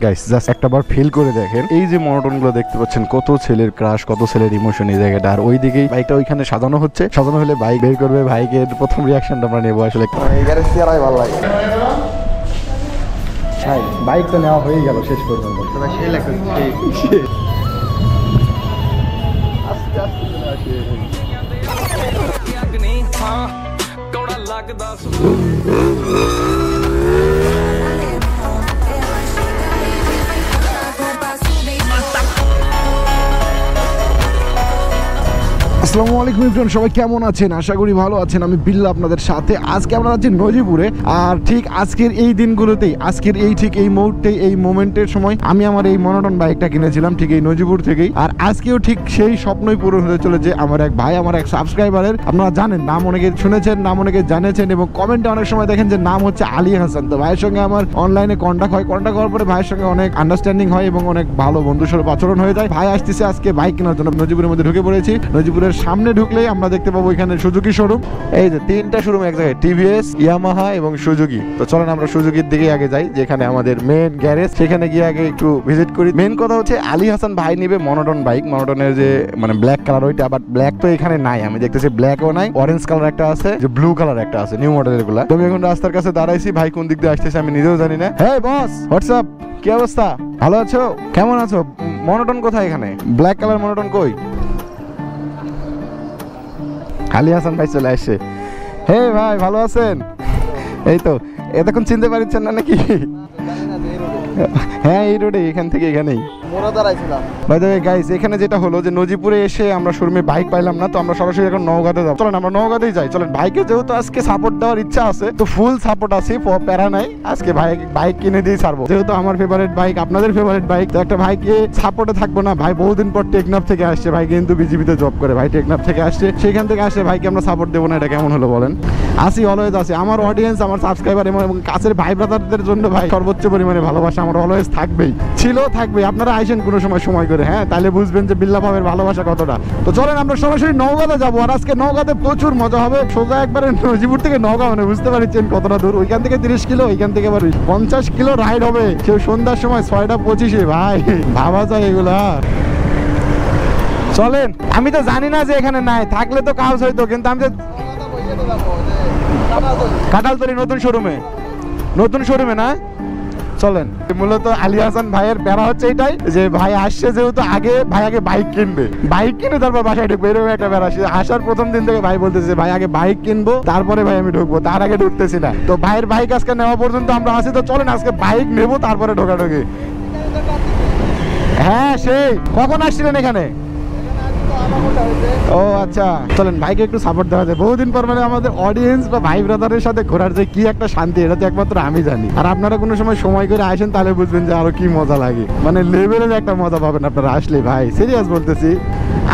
Guys just একটা বার feel করে দেখেন, এই যে মনোটন গুলো দেখতে পাচ্ছেন, কত ছেলের ক্রাশ, কত ছেলের ইমোশন এই জায়গাটা। আর ওই দিকেই বাইকটা ওইখানে সাজানো হচ্ছে, সাজানো হলে বাইক বের করবে, বাইকের প্রথম রিয়াকশনটা আমরা নেবো আসলে। ভালো লাগে ভাই, বাইক তো নেওয়া হয়ে গেল শেষ পর্যন্ত। সেই লাগছে আসসালামু আলাইকুম এভরিওয়ান, সবাই কেমন আছেন? আশা করি ভালো আছেন। আমি বিল্লা আপনাদের সাথে। আজকে আমরা যাচ্ছি নজিপুরে। আর ঠিক আজকের এই দিনগুলোতেই, আজকের এই ঠিক এই মুহূর্তে, এই মোমেন্টের সময় আমি আমার এই মনোটন বাইকটা কিনেছিলাম ঠিক এই নজিপুর থেকেই। আর আজকেও ঠিক সেই স্বপ্নই পূরণ হতে চলেছে আমার এক ভাই, আমার এক সাবস্ক্রাইবারের। আপনারা জানেন, নাম অনেকে শুনেছেন, নাম অনেকে জানেছেন, এবং কমেন্টে অনেক সময় দেখেন যে নাম হচ্ছে আলী হাসান। তো ভাইয়ের সঙ্গে আমার অনলাইনে কন্ট্যাক্ট হয়, কন্ট্যাক্ট হওয়ার পরে ভাইয়ের সঙ্গে অনেক আন্ডারস্ট্যান্ডিং হয় এবং অনেক ভালো বন্ধুস্বরূপ আচরণ হয়ে যায়। ভাই আসতেছে আজকে বাইক কেনার জন্য। নজিপুরের মধ্যে ঢুকে পড়েছি। নজিপুরের সামনে ঢুকলেই আমরা দেখতে পাবো এখানে সুজুকি শোরুম। এই যে তিনটা শোরুম এক জায়গায়, টিভিএস, ইয়ামাহা এবং সুজুকি। তো চলেন আমরা সুজুকির দিকে আগে যাই, যেখানে আমাদের মেন গ্যারেজ, সেখানে গিয়ে আগে একটু ভিজিট করি। মেন কথা হচ্ছে আলী হাসান ভাই নিবে মনোটন বাইক, মনোটনের যে মানে ব্ল্যাক কালার ওইটা। বাট ব্ল্যাক তো এখানে নাই, আমি দেখতেছি ব্ল্যাকও নাই, অরেঞ্জ কালার একটা আছে, যে ব্লু কালার একটা আছে, নিউ মডেলের গুলা। তো আমি এখন রাস্তার কাছে দাঁড়াইছি, ভাই কোন দিক দিয়ে আসতেছে আমি নিজেও জানি না। হ্যাঁ বস, হোয়াটসঅ্যাপ, কি অবস্থা? ভালো আছো? কেমন আছো? মনোটন কোথায় এখানে? ব্ল্যাক কালার মনোটন কই? আলী হাসান ভাই চলে আসছে। হে ভাই, ভালো আছেন? এই তো, এতক্ষণ চিনতে পারছেন না নাকি? হ্যাঁ, এই রোডে, এখান থেকে এখানেই বাই দ্য ওয়ে গাইস, এখানে যেটা হলো যে নজিপুরে এসে আমরা শোরুমে বাইক পাইলাম না, তো আমরা সরাসরি এখন নওগাঁতে যাবো। চলেন আমরা নওগাঁতেই যাই। চলেন, বাইকে যেহেতু আজকে সাপোর্ট দেওয়ার ইচ্ছা আছে, তো ফুল সাপোর্ট আছে, প্যারা নাই। আজকে বাইক কিনে দিয়ে ছাড়বো, যেহেতু আমার ফেভারিট বাইক, আপনাদের ফেভারিট বাইক। তো একটা ভাইকে সাপোর্টে থাকবো না? ভাই বহুদিন পর টেকনাফ থেকে আসছে, ভাই কিন্তু বিজিবিতে জব করে, ভাই টেকনাফ থেকে আসছে, সেখান থেকে আসছে, ভাইকে আমরা সাপোর্ট দেবো না? এটা কেমন হলো বলেন? আসি, অলওয়েজ আসি। আমার অডিয়েন্স, আমার সাবস্ক্রাইবার এবং কাছের ভাই ব্রাদারদের জন্য ভাই সর্বোচ্চ পরিমাণে ভালোবাসা আমার অলওয়েজ থাকবেই, ছিল, থাকবে। আপনারা আইসেন কোনো সময় করে, হ্যাঁ, তাহলে বুঝবেন যে বিল্লা ভাবের ভালোবাসা কতটা। তো চলেন আমরা সরাসরি নওগাঁতে যাবো। আর আজকে নওগাঁতে প্রচুর মজা হবে। সোজা একবারে নজিপুর থেকে নওগাঁ, মানে বুঝতে পারছেন কতটা দূর। ওইখান থেকে 30 কিলো, ওইখান থেকে আবার 50 কিলো রাইড হবে। কেউ সন্ধ্যার সময় 6:25 ভাই, ভাবা যায় এগুলা? চলেন, আমি তো জানি না যে এখানে নাই, থাকলে তো কাজ হইতো, কিন্তু আমি তো কাঁঠালতলি নতুন শোরুমে না। চলেন, মূলত আলী হাসান ভাইয়ের প্যারা হচ্ছে এটাই যে ভাই আসছে যেহেতু, ভাই আগে বাইক কিনবে, বাইক কিনে তারপর বাসায় ঢুকবে, এরকম একটা প্যারা। আসার প্রথম দিন থেকে ভাই বলতেছে ভাই আগে বাইক কিনবো, তারপরে ভাই আমি ঢুকবো, তার আগে ঢুকতেছি না। তো ভাইয়ের বাইক আজকে নেওয়া পর্যন্ত আমরা আসি। তো চলেন আজকে বাইক নেবো, তারপরে ঢোকাঢুকি। হ্যাঁ, সেই কখন আসছিলেন এখানে? ও আচ্ছা, চলেন ভাইকে একটু সাপোর্ট দেওয়া যায়। বহুদিন পর মানে আমাদের অডিয়েন্স বা ভাই ব্রাদারের সাথে ঘোরার যে কি একটা শান্তি, এটা তো একমাত্র আমি জানি। আর আপনারা কোনো সময় করে আসেন, তাহলে বুঝবেন যে আরো কি মজা লাগে, মানে লেভেলের একটা মজা পাবেন আপনারা আসলে। ভাই সিরিয়াস বলতেছি,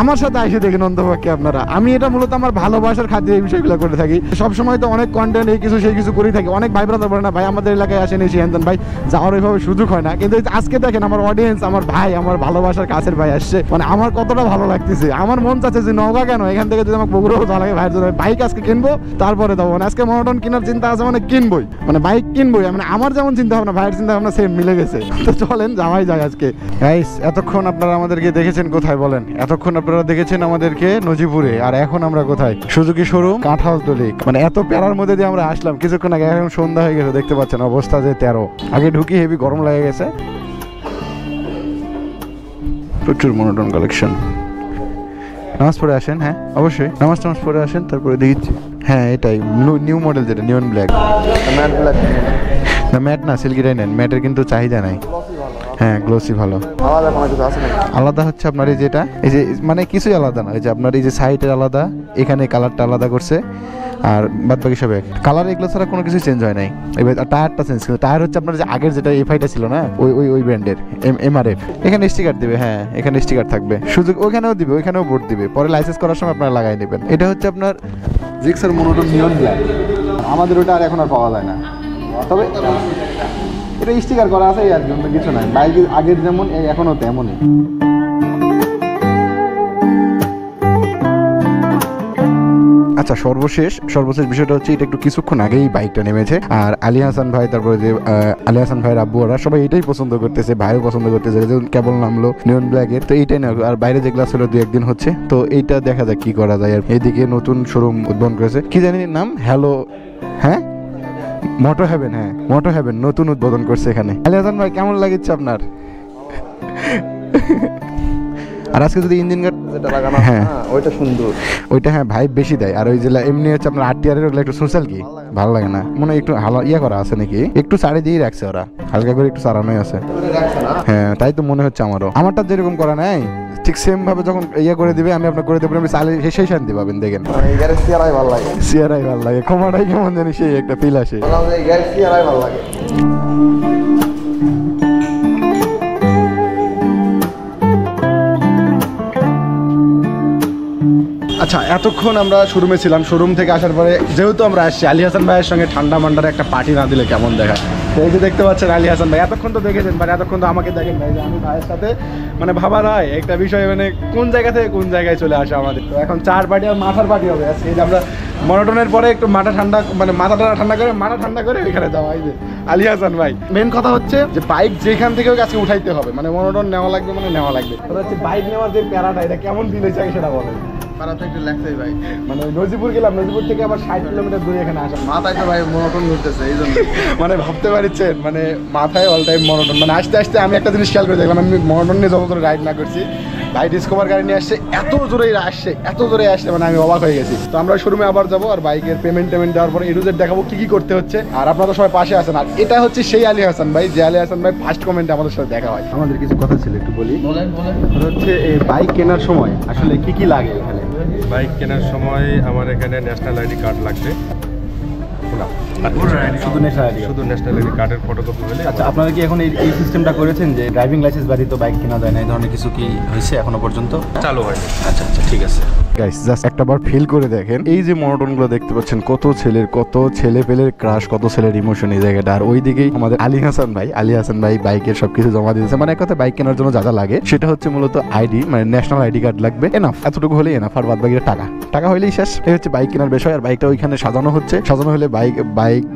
আমার সাথে এসে দেখেন অন্তপক্ষে আপনারা। আমি এটা মূলত আমার ভালোবাসার খাতিরে এই বিষয়গুলো করে থাকি। সবসময় তো অনেক কন্টেন্ট এই কিছু সেই কিছু করেই থাকি। অনেক ভাই ব্রাদার বলে না ভাই আমাদের এলাকায় আসেন, এসে হ্যান ভাই, যাওয়ার ওইভাবে সুযোগ হয় না। কিন্তু আজকে দেখেন আমার অডিয়েন্স, আমার ভাই, আমার ভালোবাসার কাছের ভাই আসছে, মানে আমার কতটা ভালো লাগতেছে। আমার মন চাচ্ছে যে নওগাঁ কেন, এখান থেকে যদি আমাকে বগুড়াও যাওয়া লাগে ভাইয়ের জন্য, বাইক আজকে কিনবো, তারপরে দেবো। মানে আজকে মনোটন কেনার চিন্তা আছে, মানে কিনবই, মানে বাইক কিনবই। মানে আমার যেমন চিন্তা ভাবনা, ভাইয়ের চিন্তা ভাবনা সেম, মিলে গেছে। তো চলেন যাওয়াই যায় আজকে। গাইস, এতক্ষণ আপনারা আমাদেরকে দেখেছেন কোথায় বলেন? এতক্ষণ আপনারা দেখেছেন আমাদেরকে নজিপুরে। আর এখন আমরা কোথায়? Suzuki showroom, Kanthaltali. মানে এত প্যারার মধ্যে দিয়ে আমরা আসলাম কিছুক্ষণ আগে, এখন সন্ধ্যা হয়ে গেছে, দেখতে পাচ্ছেন অবস্থা যে 13। আগে ঢুকি হেভি গরম লেগে গেছে। প্রচুর মনোটন কালেকশন। নামাজ পড়ে আসেন, হ্যাঁ অবশ্যই নামাজ পড়ে আসেন, তারপরে দেখছি। হ্যাঁ এটাই নিউ মডেল, যেটা নিয়ন ব্ল্যাক, না ম্যাট না, সিল্কিটাই নেন। ম্যাটের কিন্তু চাহিদা নাই। হ্যাঁ গ্লোসি ভালো। আলাদা হচ্ছে আপনার এই যেটা, এই যে মানে কিছুই আলাদা না, এই যে আপনার এই যে সাইডের আলাদা, এখানে কালারটা আলাদা করছে, আর বাদ বাকি সব এক কালার। এগুলো ছাড়া কোনো কিছু চেঞ্জ হয় নাই। এবার টায়ারটা চেঞ্জ, কিন্তু টায়ার হচ্ছে আপনার যে আগের যেটা এফআইটা ছিল না, ওই ব্র্যান্ডের এমআরএফ। এখানে স্টিকার দিবে, হ্যাঁ এখানে স্টিকার থাকবে, সুযোগ ওইখানেও দিবে, ওইখানেও বোর্ড দিবে, পরে লাইসেন্স করার সময় আপনারা লাগাই নেবেন। এটা হচ্ছে আপনার জিক্সার মনোটন নিয়ন ব্ল্যাক। আমাদের ওটা আর এখন আর পাওয়া যায় না, তবে এটা স্টিকার করা আছে, আর জন্য কিছু নাই। বাইক আগের যেমন এখনও তেমনই। আচ্ছা সর্বশেষ বিষয়টা হচ্ছে এটা একটু কিছুক্ষণ আগেই বাইকটা নেমেছে, আর আলী হাসান ভাই তারপরে যে আলী হাসান ভাইয়ের আব্বু ওরা সবাই এটাই পছন্দ করতেছে, ভাইও পছন্দ করতেছে, কেবল নামলো নিয়ন ব্ল্যাকের, তো এইটাই না। আর বাইরে যেগুলো ছিল 2-1 দিন হচ্ছে, তো এইটা দেখা যাক কি করা যায়। আর এইদিকে নতুন শোরুম উদ্বোধন করেছে, কি জানি নাম, হ্যালো হ্যাঁ মোটো হেভেন, হ্যাঁ মোটো হেভেন নতুন উদ্বোধন করছে এখানে। আলী হাসান ভাই কেমন লাগছে আপনার? আর আজকে যদি ইঞ্জিন গার্ড যেটা লাগানো, হ্যাঁ ওইটা সুন্দর, ওইটা হ্যাঁ ভাই বেশি দেয়। আর ওই যে এমনি হচ্ছে আপনার RTR এর ওগুলো একটু সোশ্যাল কি ভালো লাগে না, মনে হয় একটু ইয়া করা আছে নাকি, একটু সাড়ে দিয়ে রাখছে ওরা, হালকা করে একটু সারানোই আছে, হ্যাঁ তাই তো মনে হচ্ছে আমারও। আমারটা যেরকম করা নাই ঠিক সেম ভাবে যখন ইয়ে করে দিবে, আমি আপনার করে দেবো, আপনি চালে সেই শান্তি পাবেন। দেখেন সিয়ারাই ভালো লাগে, ক্ষমাটাই কেমন জানি সেই একটা ফিল আসে। আচ্ছা এতক্ষণ আমরা শোরুমে ছিলাম, শোরুম থেকে আসার পরে যেহেতু আমরা আসছি আলী হাসান ভাইয়ের সঙ্গে ঠান্ডা মান্ডার একটা পার্টি না দিলে কেমন দেখায়। এই যে দেখতে পাচ্ছেন আলী হাসান ভাই, এতক্ষণ তো দেখেছেন ভাই, এতক্ষণ তো আমাকে দেখেন ভাই, যে আমি ভাইয়ের সাথে মানে ভাবার হয় একটা বিষয়, মানে কোন জায়গা থেকে কোন জায়গায় চলে আসে আমাদের। তো এখন 4 পার্টি আর মাথার পার্টি হবে আজকে। এই যে আমরা মনোটনের পরে একটু মাথা ঠান্ডা, মানে মাথাটা ঠান্ডা করে মাথা ঠান্ডা করে এখানে যাওয়া। এই যে আলী হাসান ভাই, মেন কথা হচ্ছে যে বাইক যেখান থেকে আজকে উঠাইতে হবে, মানে মনোটন নেওয়া লাগবে, মানে নেওয়া লাগবে। কথা হচ্ছে বাইক নেওয়ার যে প্যারাটা, এটা কেমন ফিল হয়েছে সেটা বলেন। ভাই মানে নজিপুর গেলাম, নজিপুর থেকে আবার 60 কিলোমিটার দূরে এখানে আসা, মাথায় তো ভাই মনোটন ঘুরতেছে, এই জন্য মানে ভাবতে পারছেন, মানে মাথায় অল টাইম মনোটন। মানে আস্তে আস্তে আমি একটা জিনিস খেয়াল করে দেখলাম, আমি মনোটন নিয়ে যত রাইড না করছি, ভাই ডিসকভার গাড়ি নিয়ে আসছে, এত জোরে আসছে, মানে আমি অবাক হয়ে গেছি। তো আমরা শোরুমে আবার যাবো, আর বাইকের পেমেন্ট দেওয়ার পরে এডুজের দেখাবো কি করতে হচ্ছে। আর আপনারা সবাই পাশে আছেন। আর এটা হচ্ছে সেই আলী হাসান ভাই, যে আলী হাসান ভাই ফার্স্ট কমেন্টে আমাদের সাথে দেখা হয়। আমাদের কিছু কথা ছিল, একটু বলি। হচ্ছে এই বাইক কেনার সময় আসলে কি লাগে এখানে? বাইক কেনার সময় আমার এখানে ন্যাশনাল আইডি কার্ড লাগবে, শুধু ন্যাশনাল আইডি কার্ডের ফটোকপি হলে। আচ্ছা আপনারা কি এখন এই সিস্টেমটা করেছেন যে ড্রাইভিং লাইসেন্স বাদে তো বাইক কেনা যায় না, এই ধরনের কিছু কি হয়েছে এখনো পর্যন্ত? চালু হয়নি। আচ্ছা ঠিক আছে গাইস, জাস্ট একটাবার ফিল করে দেখেন, এই যে মনোটনগুলো দেখতে পাচ্ছেন, কত ছেলে পেলের ক্রাশ, কত ছেলের ইমোশন এই জায়গাটা। আর ওই দিকেই আমাদের আলী হাসান ভাই বাইকের সবকিছু জমা দিয়েছে। মানে এক কথা বাইক কেনার জন্য যা লাগে সেটা হচ্ছে মূলত আইডি, মানে ন্যাশনাল আইডি কার্ড লাগবে, এনাফ, এতটুকু হলেই এনাফ। আর বাদ বাকিটা টাকা হলেই শেষ। এই হচ্ছে বাইক কেনার বিষয়। আর বাইকটা ওইখানে সাজানো হলে বাইক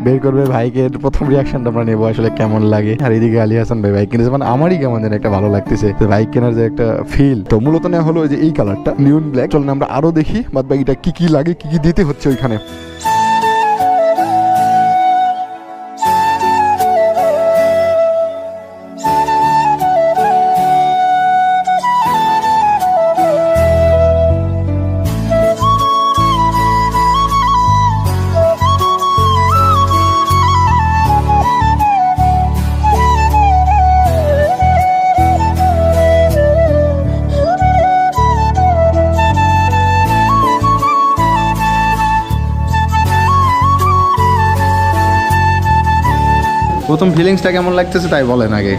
বের করবে, বাইকের প্রথম রিয়াকশনটা আমরা নেবো আসলে কেমন লাগে। আর এদিকে আলী হাসান ভাই বাইক কিনেছে, মানে আমারই কেমন যেন একটা ভালো লাগতেছে বাইক কেনার যে একটা ফিল। তো মূলত নেওয়া হলো যে এই কালারটা নিউন ব্ল্যাক। চলেন আমরা আরো দেখি বাদ বাকিটা কি লাগে, কি দিতে হচ্ছে ওইখানে। প্রথম ফিলিংসটা কেমন লাগতেছে তাই বলেন আগে।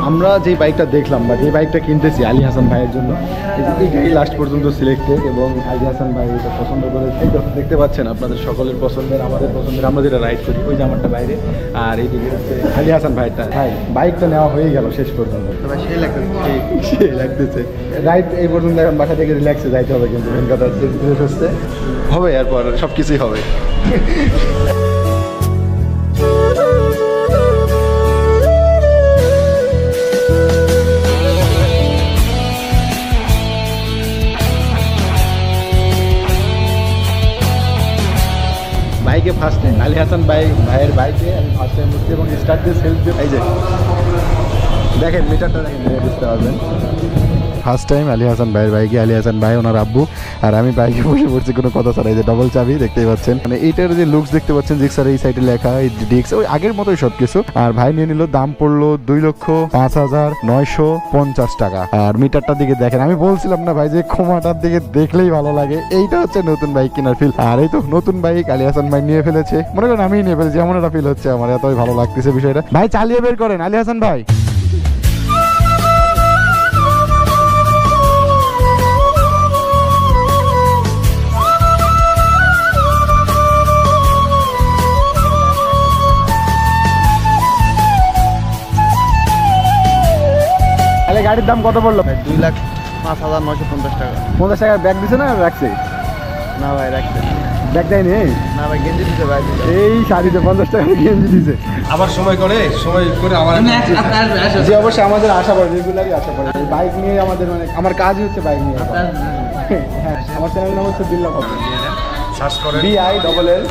আমরা যে বাইকটা দেখলাম বা যে বাইকটা কিনতেছি আলী হাসান ভাইয়ের জন্য, এইটাই লাস্ট পর্যন্ত সিলেক্টেড, এবং আলী হাসান ভাই এটা পছন্দ করে। এই তো দেখতে পাচ্ছেন আপনাদের সকলের পছন্দের, আমাদের পছন্দের, আমরা যেটা রাইড করি ওই জামারটা বাইরে, আর এইদিকে হচ্ছে আলী হাসান ভাইটা। ভাই বাইকটা নেওয়া হয়ে গেল শেষ পর্যন্ত, সেই লাগতেছে রাইড এই পর্যন্ত। এখন বাসা থেকে রিল্যাক্সে যাইতে হবে, কিন্তু মেন কথা হচ্ছে হবে, এরপর সব কিছুই হবে। বাইকে ফার্স্ট টাইম আলী হাসান ভাইয়ের বাইকে আমি ফার্স্ট টাইম উঠছি, এবং স্টার্ট দিয়ে সেলফ দিয়ে, এই যে দেখেন মিটারটা দেখেন, বুঝতে পারবেন। ফার্স্ট টাইম আলী হাসান ভাইয়ের বাইকে, আলী হাসান ভাই, ওনার আব্বু, আর আমি বাইকে বসে পড়ছি কোনো কথা ছাড়া। এই যে ডবল চাবি দেখতেই পাচ্ছেন, মানে এইটার যে লুকস দেখতে পাচ্ছেন, জিক্সার এই সাইডে লেখা, এই ডিক্স ওই আগের মতোই সব কিছু। আর ভাই নিয়ে নিল, দাম পড়লো 2,05,950 টাকা। আর মিটারটার দিকে দেখেন, আমি বলছিলাম না ভাই যে ক্ষমাটার দিকে দেখলেই ভালো লাগে, এইটা হচ্ছে নতুন বাইক কেনার ফিল। আর এই তো নতুন বাইক আলী হাসান ভাই নিয়ে ফেলেছে, মনে করেন আমি নিয়ে ফেলেছি, এমন একটা ফিল হচ্ছে আমার, এতই ভালো লাগতেছে বিষয়টা। ভাই চালিয়ে বের করেন আলী হাসান ভাই। আলী গাড়ির দাম কত পড়লো? 2,05,950 টাকা। 50 টাকা ব্যাগ দিছে না রাখছে? না ভাই রাখছে ব্যাগ দেয়নি? না ভাই, গেঞ্জি দিতে ভাই। এই শাড়িতে 50 টাকা গেঞ্জি দিছে। আবার সময় করে আমার যে অবশ্যই আমাদের আশা করে, রেগুলারই আশা করে। বাইক নিয়ে আমাদের মানে আমার কাজই হচ্ছে বাইক নিয়ে। হ্যাঁ, আমার চ্যানেল নাম হচ্ছে বিল্লাহ কপি, সার্চ করে BILL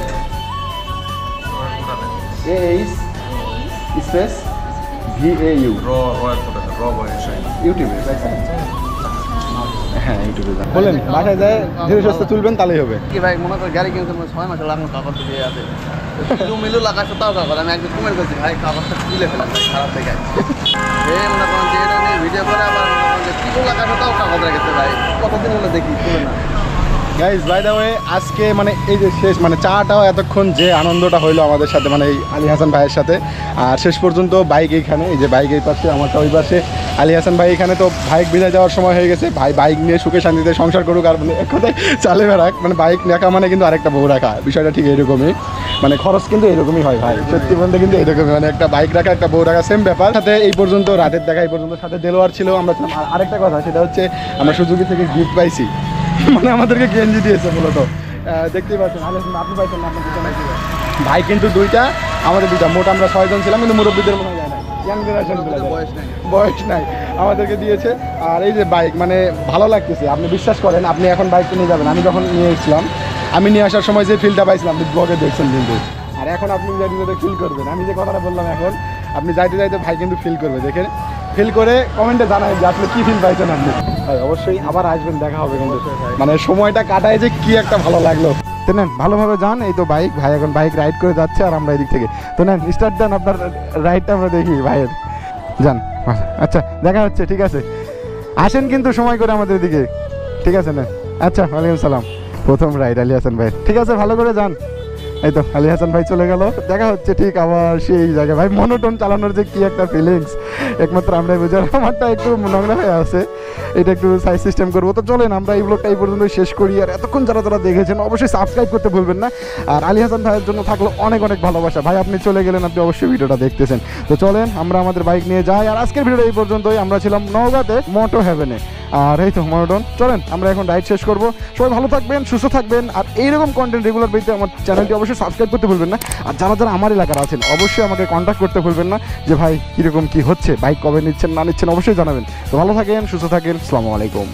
AH স্পেস VAU ইউটিউবে। হ্যাঁ ইউটিউবে বলেন, বাসায় যায় ধীরে সুস্থে তুলবেন তাহলেই হবে। কি ভাই মনে করে গাড়ি কিনতে 6 মাস হলো, আমার কাগজ দিয়ে আছে মিলু লাগাচ্ছে, তাও কাগজ। আমি একদিন কমেন্ট করছি ভাই কাগজটা তুলে ফেলেন ভাই, খারাপ দেখে মনে করেন যে এটা নিয়ে ভিডিও করে আবার মনে করেন যে কিলো লাগাচ্ছে, তাও কাগজ রেখেছে ভাই। কতদিন হলো দেখি তুলে না। গাইজ বাই দ্য ওয়ে, আজকে মানে এই যে শেষ মানে চাটাও এতক্ষণ যে আনন্দটা হইলো আমাদের সাথে মানে এই আলী হাসান ভাইয়ের সাথে, আর শেষ পর্যন্ত বাইক এইখানে, এই যে বাইক এই পাশে, আমারটা ওই পাশে, আলী হাসান ভাই এখানে। তো বাইক বিদায় যাওয়ার সময় হয়ে গেছে, ভাই বাইক নিয়ে সুখে শান্তিতে সংসার করুক, আর মানে এক কথায় চালে বেড়াক। মানে বাইক রাখা মানে কিন্তু আরেকটা বউ রাখা, বিষয়টা ঠিক এরকমই, মানে খরচ কিন্তু এরকমই হয় ভাই, সত্যি বলতে কিন্তু এরকমই, মানে একটা বাইক রাখা একটা বউ রাখা সেম ব্যাপার। সাথে এই পর্যন্ত রাতের দেখা, এই পর্যন্ত সাথে দেলোয়ার ছিল, আমরা ছিলাম। আর আরেকটা কথা সেটা হচ্ছে আমরা সুজুকি থেকে গিফট পাইছি, মানে আমাদেরকে গেঞ্জি দিয়েছে মূলত, দেখতেই পাচ্ছেন। আপনি পাইছেন না? আপনার পিছনে ভাই কিন্তু দুইটা, আমাদের দুইটা, মোট আমরা 6 জন ছিলাম, কিন্তু মুরব্বীদের মনে যায় না, ইয়াং জেনারেশন বয়স নাই, আমাদেরকে দিয়েছে। আর এই যে বাইক মানে ভালো লাগতেছে, আপনি বিশ্বাস করেন, আপনি এখন বাইক নিয়ে যাবেন, আমি যখন নিয়ে এসেছিলাম, আমি নিয়ে আসার সময় যে ফিলটা পাইছিলাম ব্লগে দেখছেন কিন্তু, আর এখন আপনি যাইতে ফিল করবেন, আমি যে কথাটা বললাম এখন আপনি যাইতে যাইতে ভাই কিন্তু ফিল করবে, দেখেন ফিল করে কমেন্টে জানাই যে আপনি কী ফিল পাইছেন আপনি। ভাই অবশ্যই আবার আসবেন, দেখা হবে কিন্তু, মানে সময়টা কাটায় যে কি একটা ভালো লাগলো। তো নেন ভালোভাবে যান, এই তো বাইক, ভাই এখন বাইক রাইড করে যাচ্ছে আর আমরা এদিক থেকে। তো নেন স্টার্ট দেন, আপনার রাইডটা আমরা দেখি ভাইয়ের, যান। আচ্ছা দেখা হচ্ছে, ঠিক আছে, আসেন কিন্তু সময় করে আমাদের দিকে, ঠিক আছে না? আচ্ছা ওয়ালাইকুম সালাম। প্রথম রাইড আলী হাসান ভাই, ঠিক আছে ভালো করে যান। এই তো আলী হাসান ভাই চলে গেল, দেখা হচ্ছে ঠিক আবার সেই জায়গায়। ভাই মনোটোন চালানোর যে কি একটা ফিলিংস একমাত্র আমরাই বুঝি। আমারটা একটু নোংরা হয়ে আছে, এটা একটু সাইজ সিস্টেম করবো। তো চলেন আমরা এই ব্লগটা এই পর্যন্ত শেষ করি। আর এতক্ষণ যারা যারা দেখেছেন অবশ্যই সাবস্ক্রাইব করতে ভুলবেন না। আর আলী হাসান ভাইয়ের জন্য থাকলো অনেক অনেক ভালোবাসা। ভাই আপনি চলে গেলেন, আপনি অবশ্যই ভিডিওটা দেখতেছেন। তো চলেন আমরা আমাদের বাইক নিয়ে যাই। আর আজকের ভিডিওটা এই পর্যন্তই। আমরা ছিলাম নওগাঁতে মোটো হেভেনে, আর এই তো মনোটোন। চলেন আমরা এখন রাইড শেষ করবো। সবাই ভালো থাকবেন, সুস্থ থাকবেন, আর এইরকম কন্টেন্ট রেগুলার পেতে আমার চ্যানেলটি অবশ্যই সাবস্ক্রাইব করতে ভুলবেন না। আর যারা যারা আমার এলাকার আছেন অবশ্যই আমাকে কন্ট্যাক্ট করতে ভুলবেন না, যে ভাই কীরকম কী হচ্ছে, বাইক কবে নিচ্ছেন না নিচ্ছেন অবশ্যই জানাবেন। তো ভালো থাকেন, সুস্থ থাকেন, আসসালামু আলাইকুম।